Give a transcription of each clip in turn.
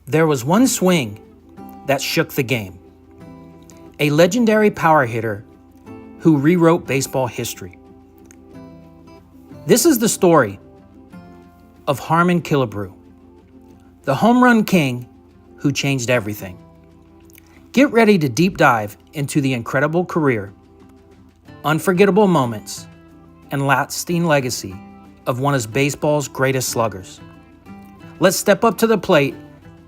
There was one swing that shook the game. A legendary power hitter who rewrote baseball history. This is the story of Harmon Killebrew, the home run king who changed everything. Get ready to deep dive into the incredible career, unforgettable moments, and lasting legacy of one of baseball's greatest sluggers. Let's step up to the plate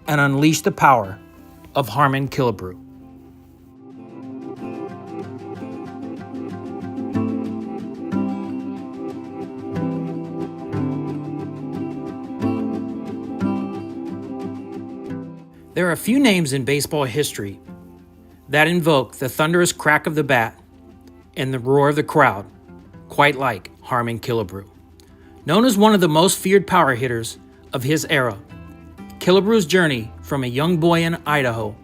and unleash the power of Harmon Killebrew. There are a few names in baseball history that invoke the thunderous crack of the bat and the roar of the crowd, quite like Harmon Killebrew. Known as one of the most feared power hitters of his era, Killebrew's journey from a young boy in Idaho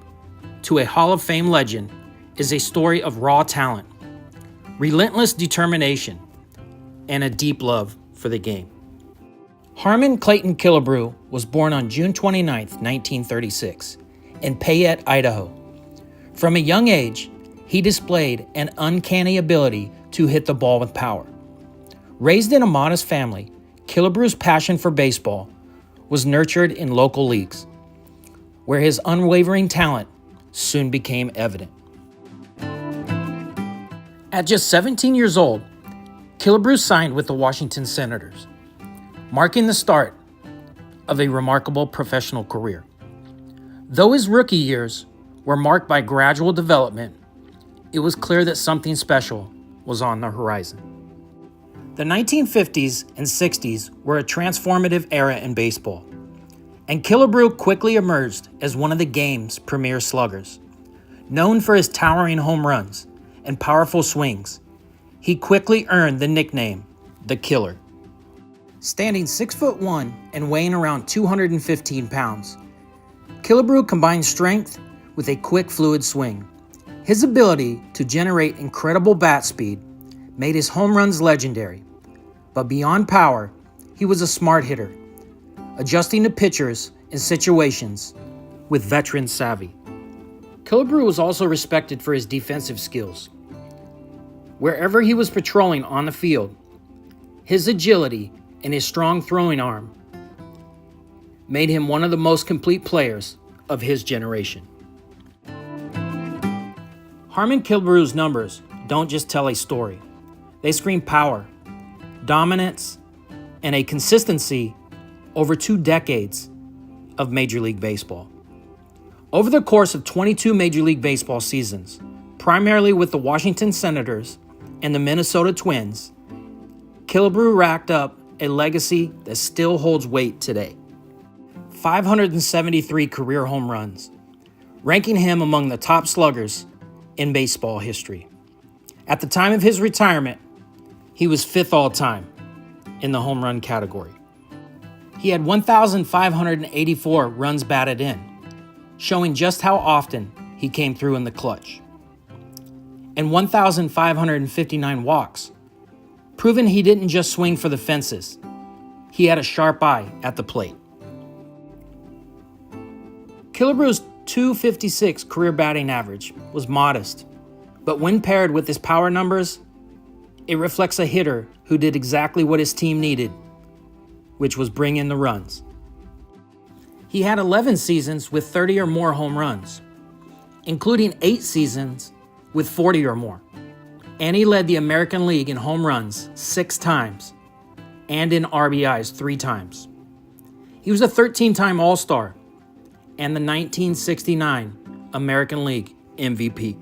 to a Hall of Fame legend is a story of raw talent, relentless determination, and a deep love for the game. Harmon Clayton Killebrew was born on June 29, 1936, in Payette, Idaho. From a young age, he displayed an uncanny ability to hit the ball with power. Raised in a modest family, Killebrew's passion for baseball was nurtured in local leagues, where his unwavering talent soon became evident. At just 17 years old, Killebrew signed with the Washington Senators, marking the start of a remarkable professional career. Though his rookie years were marked by gradual development, it was clear that something special was on the horizon. The 1950s and 60s were a transformative era in baseball, and Killebrew quickly emerged as one of the game's premier sluggers. Known for his towering home runs and powerful swings, he quickly earned the nickname the Killer. Standing 6'1" and weighing around 215 pounds, Killebrew combined strength with a quick, fluid swing. His ability to generate incredible bat speed made his home runs legendary. But beyond power, he was a smart hitter, adjusting to pitchers and situations with veteran savvy. Killebrew was also respected for his defensive skills. Wherever he was patrolling on the field, his agility and his strong throwing arm made him one of the most complete players of his generation. Harmon Killebrew's numbers don't just tell a story. They scream power, dominance, and a consistency over 2 decades of Major League Baseball. Over the course of 22 Major League Baseball seasons, primarily with the Washington Senators and the Minnesota Twins, Killebrew racked up a legacy that still holds weight today. 573 career home runs, ranking him among the top sluggers in baseball history. At the time of his retirement, he was 5th all-time in the home run category. He had 1,584 runs batted in, showing just how often he came through in the clutch, and 1,559 walks, proving he didn't just swing for the fences. He had a sharp eye at the plate. Killebrew's .256 career batting average was modest, but when paired with his power numbers, it reflects a hitter who did exactly what his team needed, which was bring in the runs. He had 11 seasons with 30 or more home runs, including 8 seasons with 40 or more. And he led the American League in home runs 6 times and in RBIs 3 times. He was a 13-time All-Star and the 1969 American League MVP.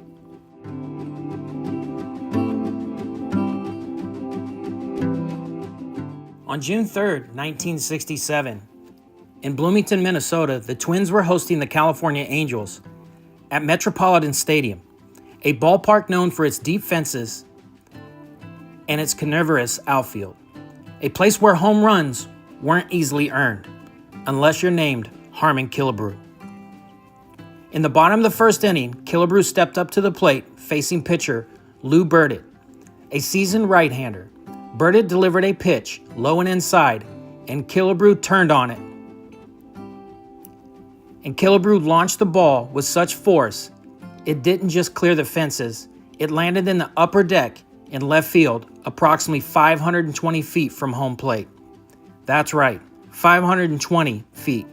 On June 3rd, 1967, in Bloomington, Minnesota, the Twins were hosting the California Angels at Metropolitan Stadium, a ballpark known for its deep fences and its carnivorous outfield, a place where home runs weren't easily earned, unless you're named Harmon Killebrew. In the bottom of the first inning, Killebrew stepped up to the plate facing pitcher Lou Burdett, a seasoned right-hander. Burdett delivered a pitch low and inside, and Killebrew turned on it. and Killebrew launched the ball with such force, it didn't just clear the fences, it landed in the upper deck in left field, approximately 520 feet from home plate. That's right, 520 feet.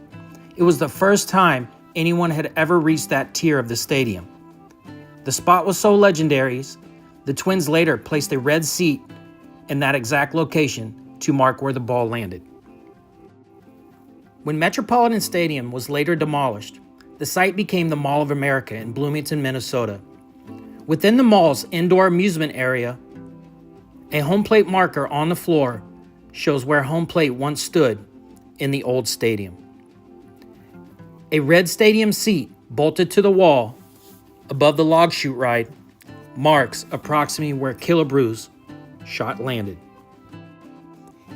It was the first time anyone had ever reached that tier of the stadium. The spot was so legendary, the Twins later placed a red seat in that exact location to mark where the ball landed. When Metropolitan Stadium was later demolished, the site became the Mall of America in Bloomington, Minnesota. Within the mall's indoor amusement area, a home plate marker on the floor shows where home plate once stood in the old stadium. A red stadium seat bolted to the wall above the log chute ride marks approximately where Killebrew's shot landed.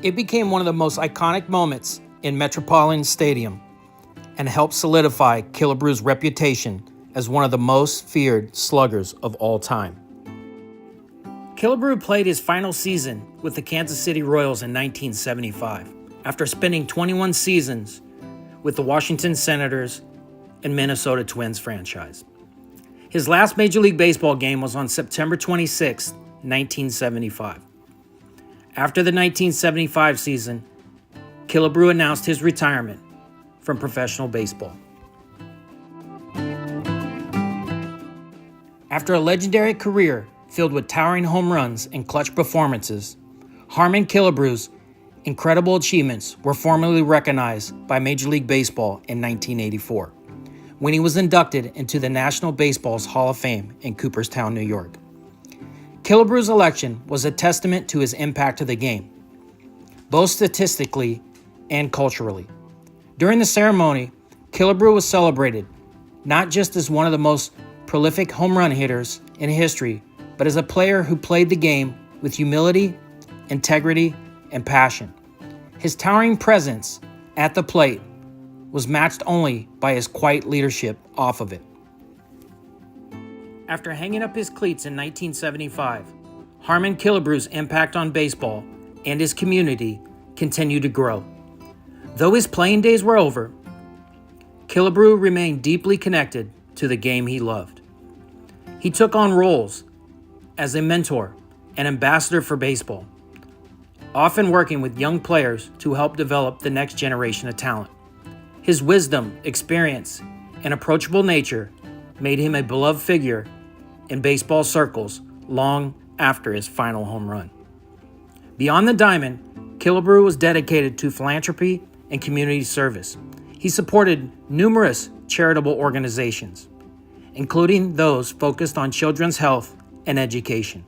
It became one of the most iconic moments in Metropolitan Stadium and helped solidify Killebrew's reputation as one of the most feared sluggers of all time. Killebrew played his final season with the Kansas City Royals in 1975, after spending 21 seasons with the Washington Senators and Minnesota Twins franchise. His last Major League Baseball game was on September 26, 1975. After the 1975 season, Killebrew announced his retirement from professional baseball. After a legendary career filled with towering home runs and clutch performances, Harmon Killebrew's incredible achievements were formally recognized by Major League Baseball in 1984, when he was inducted into the National Baseball's Hall of Fame in Cooperstown, New York. Killebrew's election was a testament to his impact to the game, both statistically and culturally. During the ceremony, Killebrew was celebrated not just as one of the most prolific home run hitters in history, but as a player who played the game with humility, integrity, and passion. His towering presence at the plate was matched only by his quiet leadership off of it. After hanging up his cleats in 1975, Harmon Killebrew's impact on baseball and his community continued to grow. Though his playing days were over, Killebrew remained deeply connected to the game he loved. He took on roles as a mentor and ambassador for baseball, often working with young players to help develop the next generation of talent. His wisdom, experience, and approachable nature made him a beloved figure in baseball circles long after his final home run. Beyond the diamond, Killebrew was dedicated to philanthropy and community service. He supported numerous charitable organizations, including those focused on children's health and education,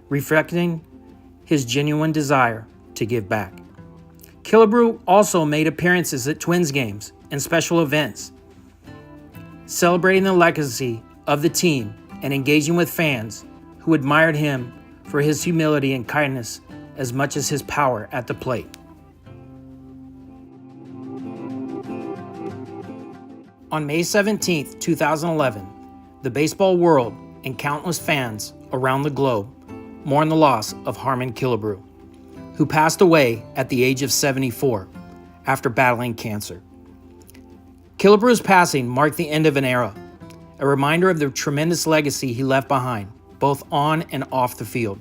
reflecting his genuine desire to give back. Killebrew also made appearances at Twins games and special events, celebrating the legacy of the team and engaging with fans who admired him for his humility and kindness as much as his power at the plate. On May 17, 2011, the baseball world and countless fans around the globe mourn the loss of Harmon Killebrew, who passed away at the age of 74 after battling cancer. Killebrew's passing marked the end of an era, a reminder of the tremendous legacy he left behind, both on and off the field.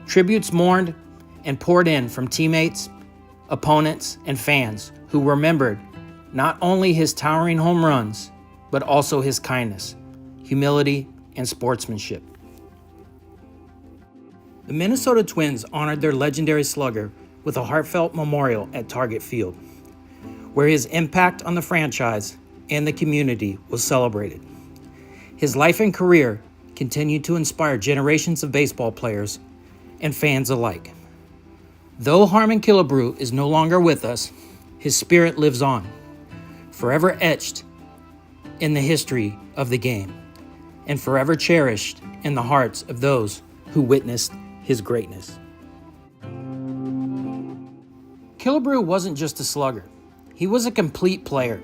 Tributes mourned and poured in from teammates, opponents, and fans who remembered not only his towering home runs, but also his kindness, humility, and sportsmanship. The Minnesota Twins honored their legendary slugger with a heartfelt memorial at Target Field, where his impact on the franchise and the community was celebrated. His life and career continued to inspire generations of baseball players and fans alike. Though Harmon Killebrew is no longer with us, his spirit lives on, forever etched in the history of the game, and forever cherished in the hearts of those who witnessed his greatness. Killebrew wasn't just a slugger. He was a complete player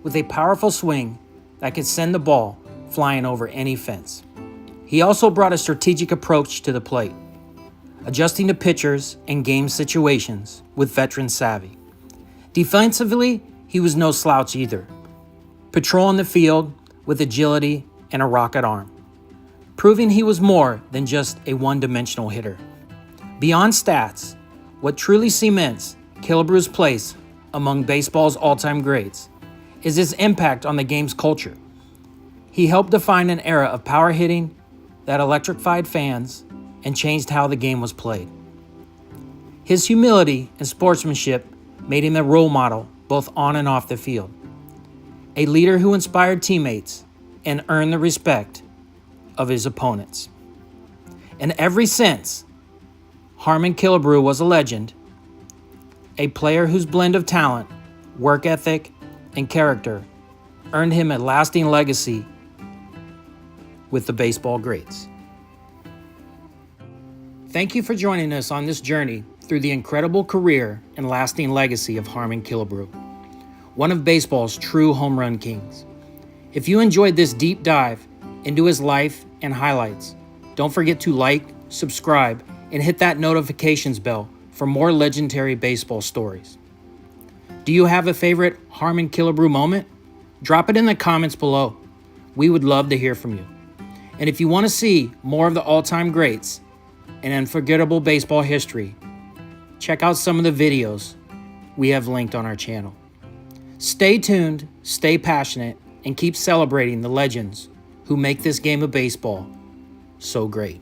with a powerful swing that could send the ball flying over any fence. He also brought a strategic approach to the plate, adjusting to pitchers and game situations with veteran savvy. Defensively, he was no slouch either, patrolling the field with agility and a rocket arm, proving he was more than just a one-dimensional hitter. Beyond stats, what truly cements Killebrew's place among baseball's all-time greats is his impact on the game's culture. He helped define an era of power hitting that electrified fans and changed how the game was played. His humility and sportsmanship made him a role model both on and off the field, a leader who inspired teammates and earned the respect of his opponents. In every sense, Harmon Killebrew was a legend, a player whose blend of talent, work ethic, and character earned him a lasting legacy with the baseball greats. Thank you for joining us on this journey through the incredible career and lasting legacy of Harmon Killebrew, one of baseball's true home run kings. If you enjoyed this deep dive into his life and highlights, don't forget to like, subscribe, and hit that notifications bell for more legendary baseball stories. Do you have a favorite Harmon Killebrew moment? Drop it in the comments below. We would love to hear from you. And if you want to see more of the all-time greats and unforgettable baseball history, check out some of the videos we have linked on our channel. Stay tuned, stay passionate, and keep celebrating the legends who make this game of baseball so great.